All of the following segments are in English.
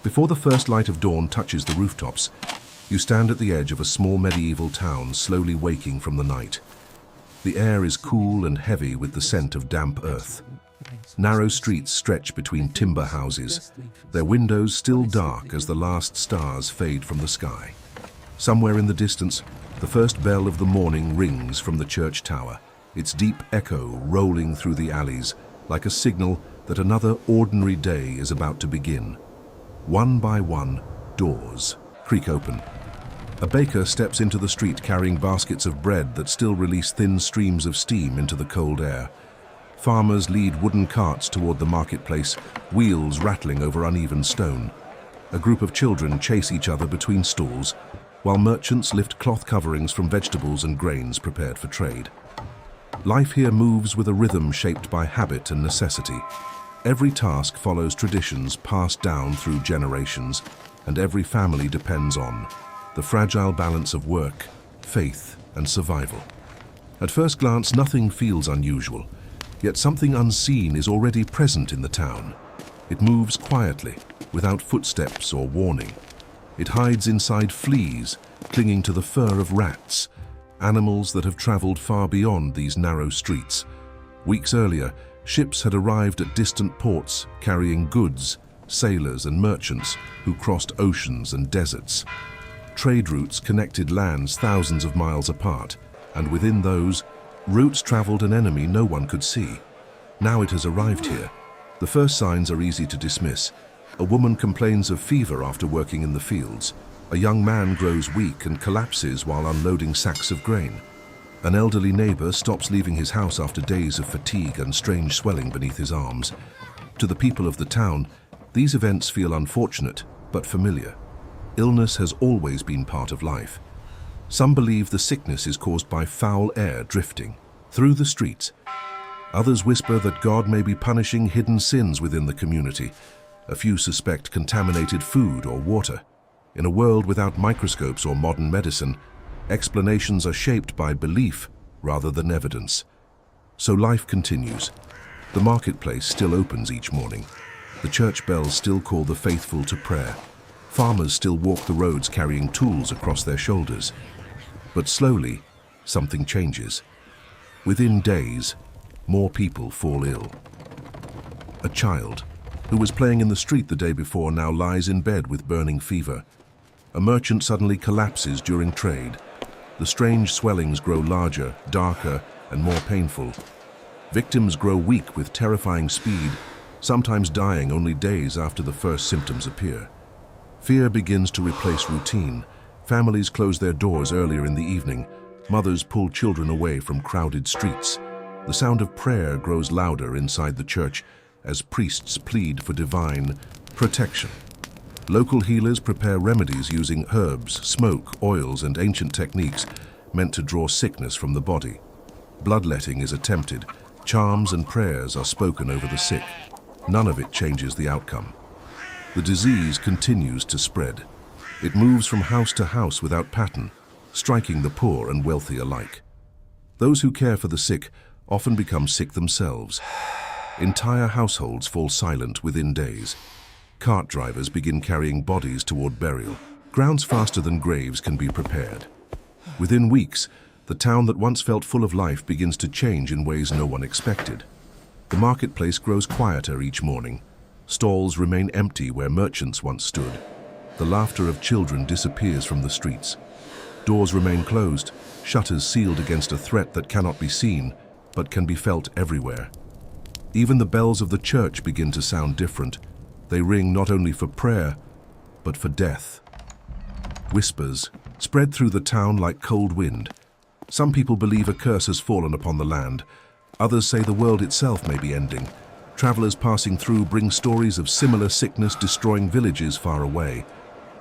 Before the first light of dawn touches the rooftops, you stand at the edge of a small medieval town slowly waking from the night. The air is cool and heavy with the scent of damp earth. Narrow streets stretch between timber houses, their windows still dark as the last stars fade from the sky. Somewhere in the distance, the first bell of the morning rings from the church tower, its deep echo rolling through the alleys like a signal that another ordinary day is about to begin. One by one, doors creak open. A baker steps into the street carrying baskets of bread that still release thin streams of steam into the cold air. Farmers lead wooden carts toward the marketplace, wheels rattling over uneven stone. A group of children chase each other between stalls, while merchants lift cloth coverings from vegetables and grains prepared for trade. Life here moves with a rhythm shaped by habit and necessity. Every task follows traditions passed down through generations, and every family depends on the fragile balance of work, faith, and survival. At first glance, nothing feels unusual, yet something unseen is already present in the town. It moves quietly, without footsteps or warning. It hides inside fleas, clinging to the fur of rats, animals that have traveled far beyond these narrow streets. Weeks earlier, ships had arrived at distant ports carrying goods, sailors and merchants who crossed oceans and deserts. Trade routes connected lands thousands of miles apart, and within those, routes traveled an enemy no one could see. Now it has arrived here. The first signs are easy to dismiss. A woman complains of fever after working in the fields. A young man grows weak and collapses while unloading sacks of grain. An elderly neighbor stops leaving his house after days of fatigue and strange swelling beneath his arms. To the people of the town, these events feel unfortunate but familiar. Illness has always been part of life. Some believe the sickness is caused by foul air drifting through the streets. Others whisper that God may be punishing hidden sins within the community. A few suspect contaminated food or water. In a world without microscopes or modern medicine, explanations are shaped by belief rather than evidence. So life continues. The marketplace still opens each morning. The church bells still call the faithful to prayer. Farmers still walk the roads carrying tools across their shoulders. But slowly, something changes. Within days, more people fall ill. A child, who was playing in the street the day before, now lies in bed with burning fever. A merchant suddenly collapses during trade. The strange swellings grow larger, darker, and more painful. Victims grow weak with terrifying speed, sometimes dying only days after the first symptoms appear. Fear begins to replace routine. Families close their doors earlier in the evening. Mothers pull children away from crowded streets. The sound of prayer grows louder inside the church as priests plead for divine protection. Local healers prepare remedies using herbs, smoke, oils, and ancient techniques meant to draw sickness from the body. Bloodletting is attempted. Charms and prayers are spoken over the sick. None of it changes the outcome. The disease continues to spread. It moves from house to house without pattern, striking the poor and wealthy alike. Those who care for the sick often become sick themselves. Entire households fall silent within days. Cart drivers begin carrying bodies toward burial. Grounds faster than graves can be prepared. Within weeks, the town that once felt full of life begins to change in ways no one expected. The marketplace grows quieter each morning. Stalls remain empty where merchants once stood. The laughter of children disappears from the streets. Doors remain closed, shutters sealed against a threat that cannot be seen, but can be felt everywhere. Even the bells of the church begin to sound different. They ring not only for prayer, but for death. Whispers spread through the town like cold wind. Some people believe a curse has fallen upon the land. Others say the world itself may be ending. Travelers passing through bring stories of similar sickness destroying villages far away.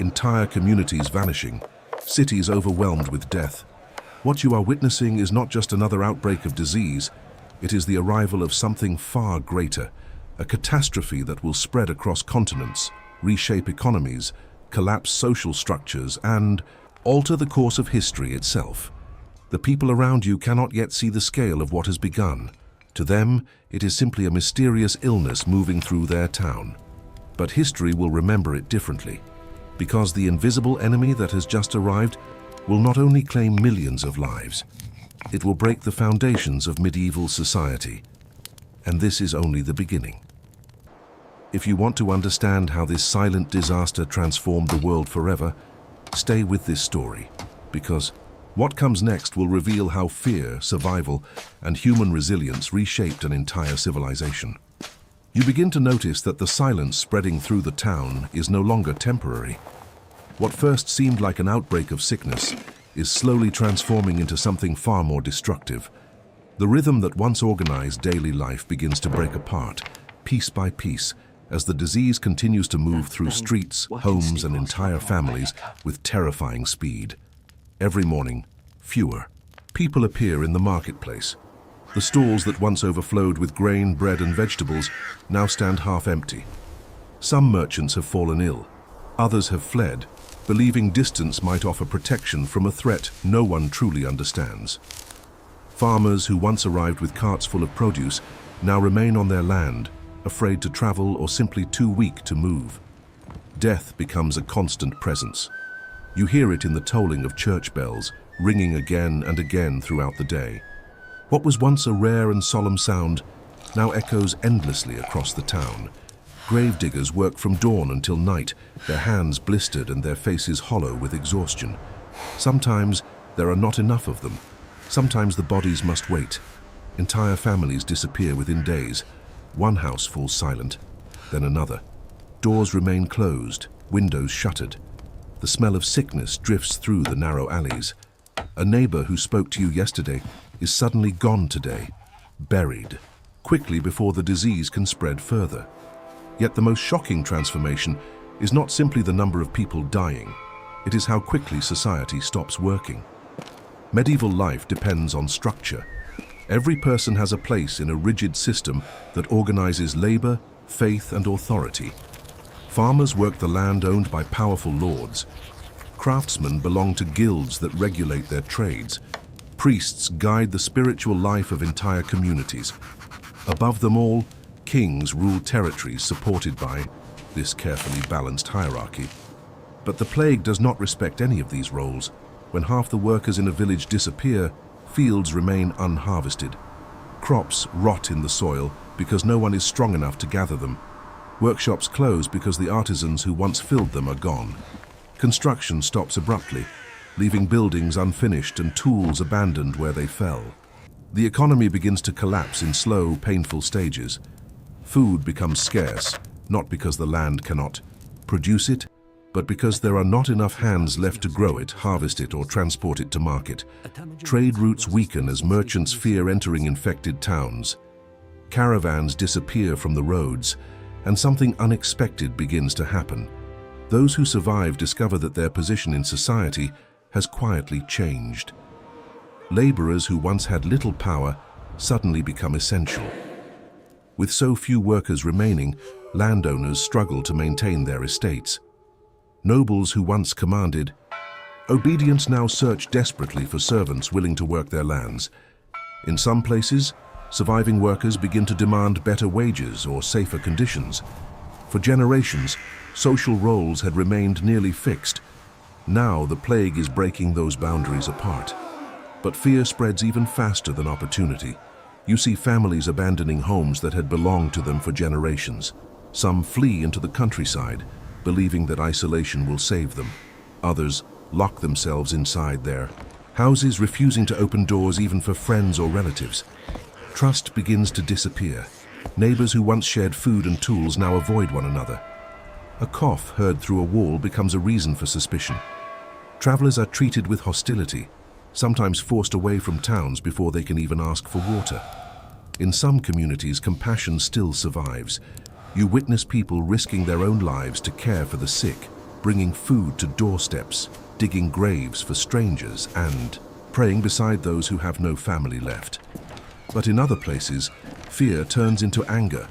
Entire communities vanishing. Cities overwhelmed with death. What you are witnessing is not just another outbreak of disease. It is the arrival of something far greater. A catastrophe that will spread across continents, reshape economies, collapse social structures, and alter the course of history itself. The people around you cannot yet see the scale of what has begun. To them, it is simply a mysterious illness moving through their town. But history will remember it differently, because the invisible enemy that has just arrived will not only claim millions of lives, it will break the foundations of medieval society. And this is only the beginning. If you want to understand how this silent disaster transformed the world forever, stay with this story, because what comes next will reveal how fear, survival, and human resilience reshaped an entire civilization. You begin to notice that the silence spreading through the town is no longer temporary. What first seemed like an outbreak of sickness is slowly transforming into something far more destructive. The rhythm that once organized daily life begins to break apart, piece by piece, as the disease continues to move through streets, homes, and entire families with terrifying speed. Every morning, fewer people appear in the marketplace. The stalls that once overflowed with grain, bread, and vegetables now stand half empty. Some merchants have fallen ill. Others have fled, believing distance might offer protection from a threat no one truly understands. Farmers who once arrived with carts full of produce now remain on their land, afraid to travel or simply too weak to move. Death becomes a constant presence. You hear it in the tolling of church bells, ringing again and again throughout the day. What was once a rare and solemn sound now echoes endlessly across the town. Gravediggers work from dawn until night, their hands blistered and their faces hollow with exhaustion. Sometimes there are not enough of them. Sometimes the bodies must wait. Entire families disappear within days. One house falls silent, then another. Doors remain closed, windows shuttered. The smell of sickness drifts through the narrow alleys. A neighbor who spoke to you yesterday is suddenly gone today, buried, quickly before the disease can spread further. Yet the most shocking transformation is not simply the number of people dying, it is how quickly society stops working. Medieval life depends on structure. Every person has a place in a rigid system that organizes labor, faith, and authority. Farmers work the land owned by powerful lords. Craftsmen belong to guilds that regulate their trades. Priests guide the spiritual life of entire communities. Above them all, kings rule territories supported by this carefully balanced hierarchy. But the plague does not respect any of these roles. When half the workers in a village disappear, fields remain unharvested. Crops rot in the soil because no one is strong enough to gather them. Workshops close because the artisans who once filled them are gone. Construction stops abruptly, leaving buildings unfinished and tools abandoned where they fell. The economy begins to collapse in slow, painful stages. Food becomes scarce, not because the land cannot produce it, but because there are not enough hands left to grow it, harvest it, or transport it to market. Trade routes weaken as merchants fear entering infected towns. Caravans disappear from the roads, and something unexpected begins to happen. Those who survive discover that their position in society has quietly changed. Laborers who once had little power suddenly become essential. With so few workers remaining, landowners struggle to maintain their estates. Nobles who once commanded, obedience now search desperately for servants willing to work their lands. In some places, surviving workers begin to demand better wages or safer conditions. For generations, social roles had remained nearly fixed. Now the plague is breaking those boundaries apart. But fear spreads even faster than opportunity. You see families abandoning homes that had belonged to them for generations. Some flee into the countryside, believing that isolation will save them. Others lock themselves inside their houses, refusing to open doors even for friends or relatives. Trust begins to disappear. Neighbors who once shared food and tools now avoid one another. A cough heard through a wall becomes a reason for suspicion. Travelers are treated with hostility, sometimes forced away from towns before they can even ask for water. In some communities, compassion still survives. You witness people risking their own lives to care for the sick, bringing food to doorsteps, digging graves for strangers, and praying beside those who have no family left. But in other places, fear turns into anger.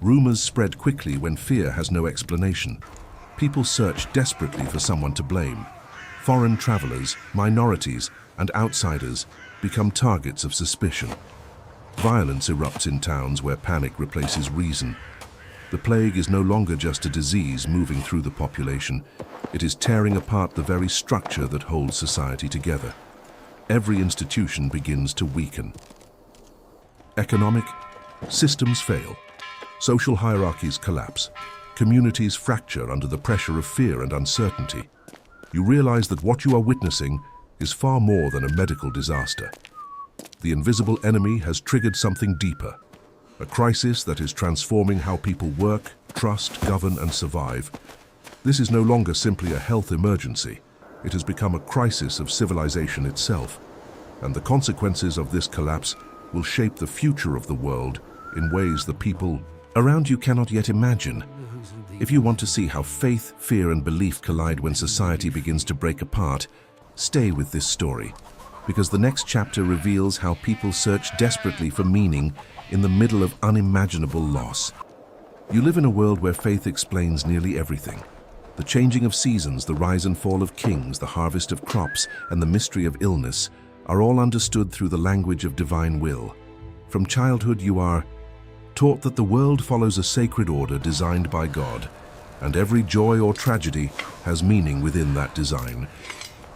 Rumors spread quickly when fear has no explanation. People search desperately for someone to blame. Foreign travelers, minorities, and outsiders become targets of suspicion. Violence erupts in towns where panic replaces reason. The plague is no longer just a disease moving through the population. It is tearing apart the very structure that holds society together. Every institution begins to weaken. Economic systems fail. Social hierarchies collapse. Communities fracture under the pressure of fear and uncertainty. You realize that what you are witnessing is far more than a medical disaster. The invisible enemy has triggered something deeper, a crisis that is transforming how people work, trust, govern, and survive. This is no longer simply a health emergency. It has become a crisis of civilization itself, and the consequences of this collapse will shape the future of the world in ways the people around you cannot yet imagine. If you want to see how faith, fear, and belief collide when society begins to break apart, stay with this story, because the next chapter reveals how people search desperately for meaning in the middle of unimaginable loss. You live in a world where faith explains nearly everything. The changing of seasons, the rise and fall of kings, the harvest of crops, and the mystery of illness are all understood through the language of divine will. From childhood you are taught that the world follows a sacred order designed by God, and every joy or tragedy has meaning within that design.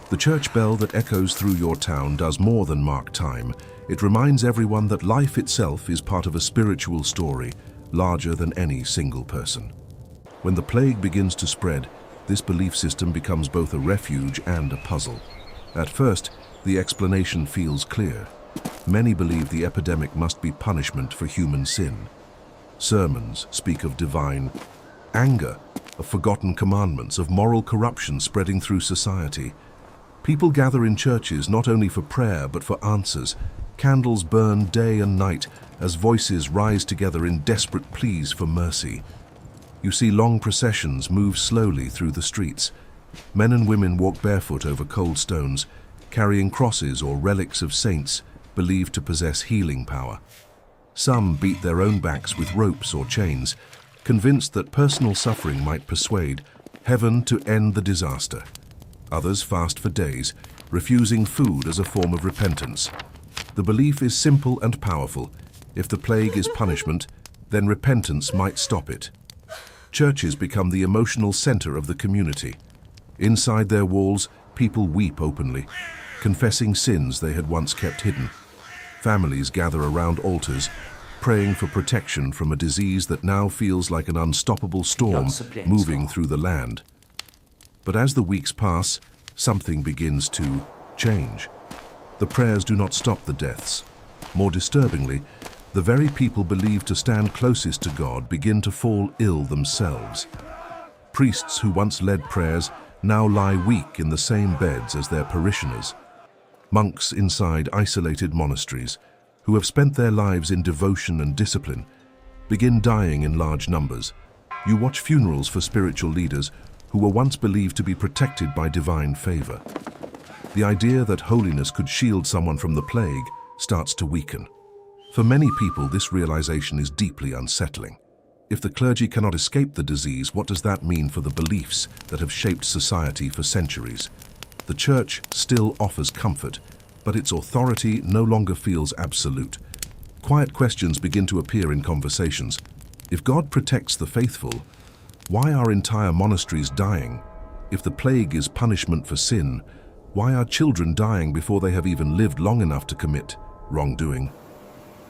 The church bell that echoes through your town does more than mark time. It reminds everyone that life itself is part of a spiritual story, larger than any single person. When the plague begins to spread, this belief system becomes both a refuge and a puzzle. At first, the explanation feels clear. Many believe the epidemic must be punishment for human sin. Sermons speak of divine anger, of forgotten commandments, of moral corruption spreading through society. People gather in churches not only for prayer but for answers. Candles burn day and night as voices rise together in desperate pleas for mercy. You see long processions move slowly through the streets. Men and women walk barefoot over cold stones, carrying crosses or relics of saints believed to possess healing power. Some beat their own backs with ropes or chains, convinced that personal suffering might persuade heaven to end the disaster. Others fast for days, refusing food as a form of repentance. The belief is simple and powerful. If the plague is punishment, then repentance might stop it. Churches become the emotional center of the community. Inside their walls, people weep openly, confessing sins they had once kept hidden. Families gather around altars, praying for protection from a disease that now feels like an unstoppable storm moving through the land. But as the weeks pass, something begins to change. The prayers do not stop the deaths. More disturbingly, the very people believed to stand closest to God begin to fall ill themselves. Priests who once led prayers now lie weak in the same beds as their parishioners. Monks inside isolated monasteries, who have spent their lives in devotion and discipline, begin dying in large numbers. You watch funerals for spiritual leaders who were once believed to be protected by divine favor. The idea that holiness could shield someone from the plague starts to weaken. For many people, this realization is deeply unsettling. If the clergy cannot escape the disease, what does that mean for the beliefs that have shaped society for centuries? The church still offers comfort, but its authority no longer feels absolute. Quiet questions begin to appear in conversations. If God protects the faithful, why are entire monasteries dying? If the plague is punishment for sin, why are children dying before they have even lived long enough to commit wrongdoing?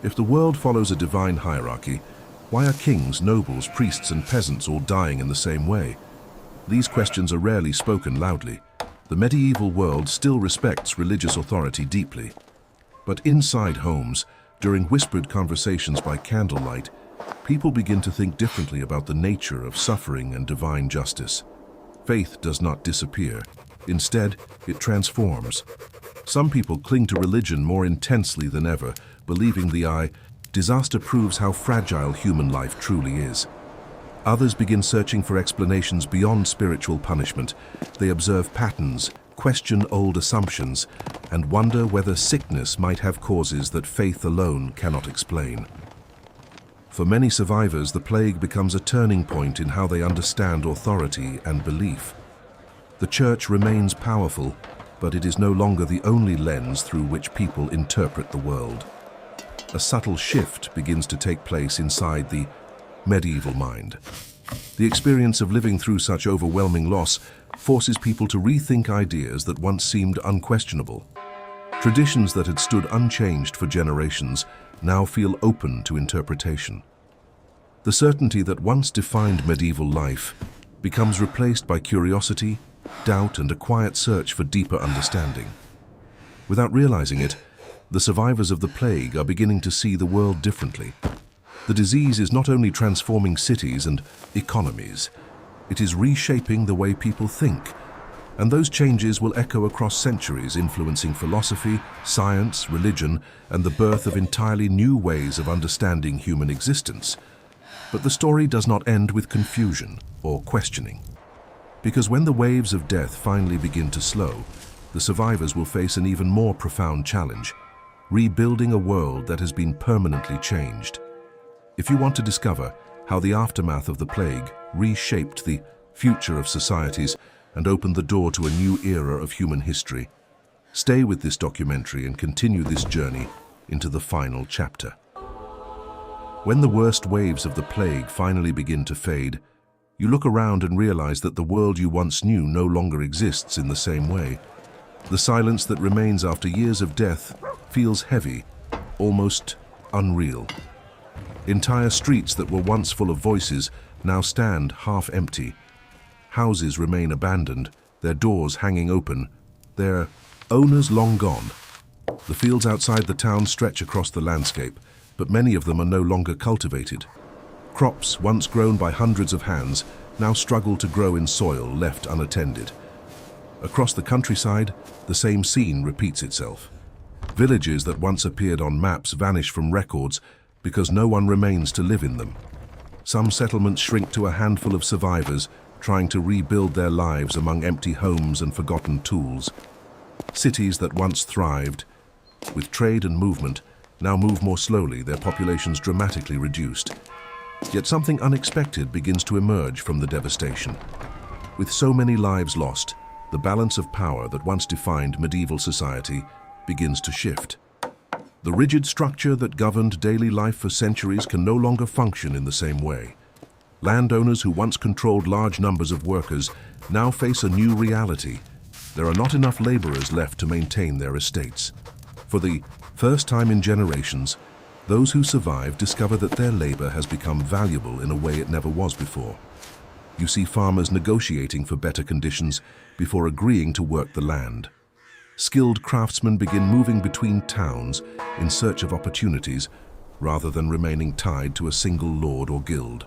If the world follows a divine hierarchy, why are kings, nobles, priests, and peasants all dying in the same way? These questions are rarely spoken loudly. The medieval world still respects religious authority deeply. But inside homes, during whispered conversations by candlelight, people begin to think differently about the nature of suffering and divine justice. Faith does not disappear. Instead, it transforms. Some people cling to religion more intensely than ever, believing the disaster proves how fragile human life truly is. Others begin searching for explanations beyond spiritual punishment. They observe patterns, question old assumptions, and wonder whether sickness might have causes that faith alone cannot explain. For many survivors, the plague becomes a turning point in how they understand authority and belief. The church remains powerful, but it is no longer the only lens through which people interpret the world. A subtle shift begins to take place inside the medieval mind. The experience of living through such overwhelming loss forces people to rethink ideas that once seemed unquestionable. Traditions that had stood unchanged for generations now feel open to interpretation. The certainty that once defined medieval life becomes replaced by curiosity, doubt, and a quiet search for deeper understanding. Without realizing it, the survivors of the plague are beginning to see the world differently. The disease is not only transforming cities and economies, it is reshaping the way people think. And those changes will echo across centuries, influencing philosophy, science, religion, and the birth of entirely new ways of understanding human existence. But the story does not end with confusion or questioning. Because when the waves of death finally begin to slow, the survivors will face an even more profound challenge: rebuilding a world that has been permanently changed. If you want to discover how the aftermath of the plague reshaped the future of societies and opened the door to a new era of human history, stay with this documentary and continue this journey into the final chapter. When the worst waves of the plague finally begin to fade, you look around and realize that the world you once knew no longer exists in the same way. The silence that remains after years of death feels heavy, almost unreal. Entire streets that were once full of voices now stand half empty. Houses remain abandoned, their doors hanging open, their owners long gone. The fields outside the town stretch across the landscape, but many of them are no longer cultivated. Crops, once grown by hundreds of hands, now struggle to grow in soil left unattended. Across the countryside, the same scene repeats itself. Villages that once appeared on maps vanish from records because no one remains to live in them. Some settlements shrink to a handful of survivors trying to rebuild their lives among empty homes and forgotten tools. Cities that once thrived, with trade and movement, now move more slowly, their populations dramatically reduced. Yet something unexpected begins to emerge from the devastation. With so many lives lost, the balance of power that once defined medieval society begins to shift. The rigid structure that governed daily life for centuries can no longer function in the same way. Landowners who once controlled large numbers of workers now face a new reality. There are not enough laborers left to maintain their estates. For the first time in generations, those who survive discover that their labor has become valuable in a way it never was before. You see farmers negotiating for better conditions before agreeing to work the land. Skilled craftsmen begin moving between towns in search of opportunities rather than remaining tied to a single lord or guild.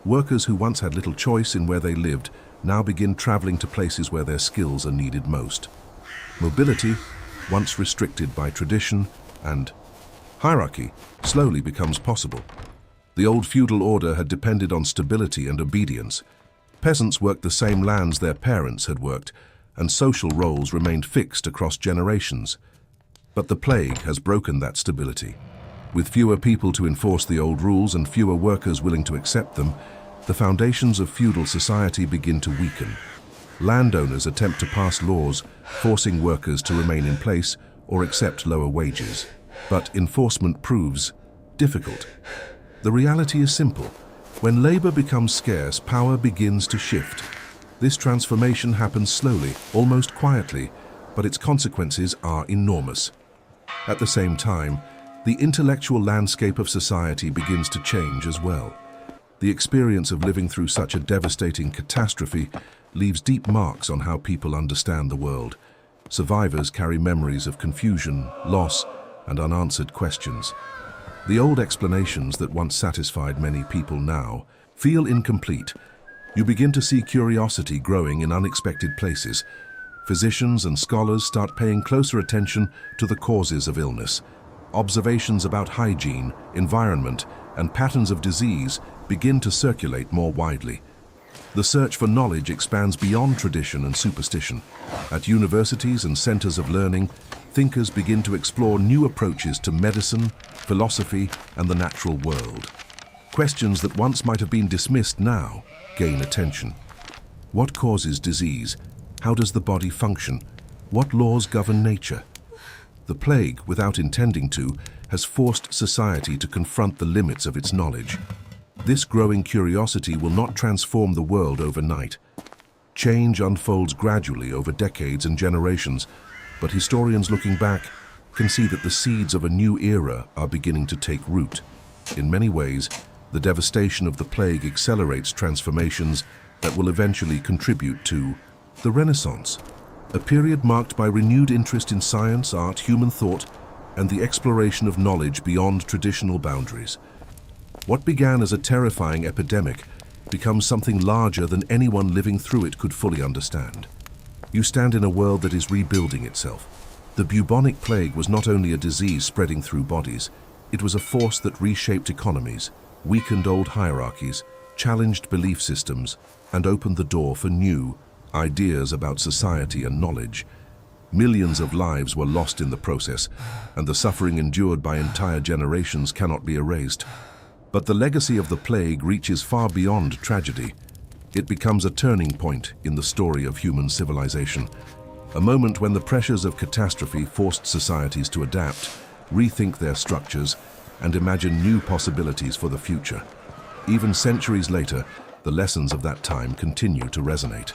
Workers who once had little choice in where they lived now begin traveling to places where their skills are needed most. Mobility, once restricted by tradition and hierarchy, slowly becomes possible. The old feudal order had depended on stability and obedience. Peasants worked the same lands their parents had worked, and social roles remained fixed across generations. But the plague has broken that stability. With fewer people to enforce the old rules and fewer workers willing to accept them, the foundations of feudal society begin to weaken. Landowners attempt to pass laws forcing workers to remain in place or accept lower wages. But enforcement proves difficult. The reality is simple. When labor becomes scarce, power begins to shift. This transformation happens slowly, almost quietly, but its consequences are enormous. At the same time, the intellectual landscape of society begins to change as well. The experience of living through such a devastating catastrophe leaves deep marks on how people understand the world. Survivors carry memories of confusion, loss, and unanswered questions. The old explanations that once satisfied many people now feel incomplete. You begin to see curiosity growing in unexpected places. Physicians and scholars start paying closer attention to the causes of illness. Observations about hygiene, environment, and patterns of disease begin to circulate more widely. The search for knowledge expands beyond tradition and superstition. At universities and centers of learning, thinkers begin to explore new approaches to medicine, philosophy, and the natural world. Questions that once might have been dismissed now gain attention. What causes disease? How does the body function? What laws govern nature? The plague, without intending to, has forced society to confront the limits of its knowledge. this growing curiosity will not transform the world overnight. Change unfolds gradually over decades and generations, but historians looking back can see that the seeds of a new era are beginning to take root. In many ways, the devastation of the plague accelerates transformations that will eventually contribute to the Renaissance, a period marked by renewed interest in science, art, human thought, and the exploration of knowledge beyond traditional boundaries. What began as a terrifying epidemic becomes something larger than anyone living through it could fully understand. You stand in a world that is rebuilding itself. The bubonic plague was not only a disease spreading through bodies, it was a force that reshaped economies, weakened old hierarchies, challenged belief systems, and opened the door for new ideas about society and knowledge. Millions of lives were lost in the process, and the suffering endured by entire generations cannot be erased. But the legacy of the plague reaches far beyond tragedy. It becomes a turning point in the story of human civilization, a moment when the pressures of catastrophe forced societies to adapt, rethink their structures, and imagine new possibilities for the future. Even centuries later, the lessons of that time continue to resonate.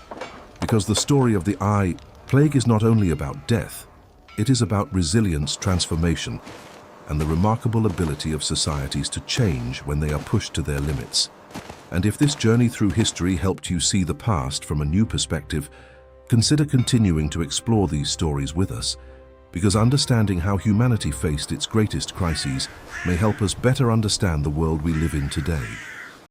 Because the story of the plague is not only about death, it is about resilience, transformation, and the remarkable ability of societies to change when they are pushed to their limits. And if this journey through history helped you see the past from a new perspective, consider continuing to explore these stories with us, because understanding how humanity faced its greatest crises may help us better understand the world we live in today.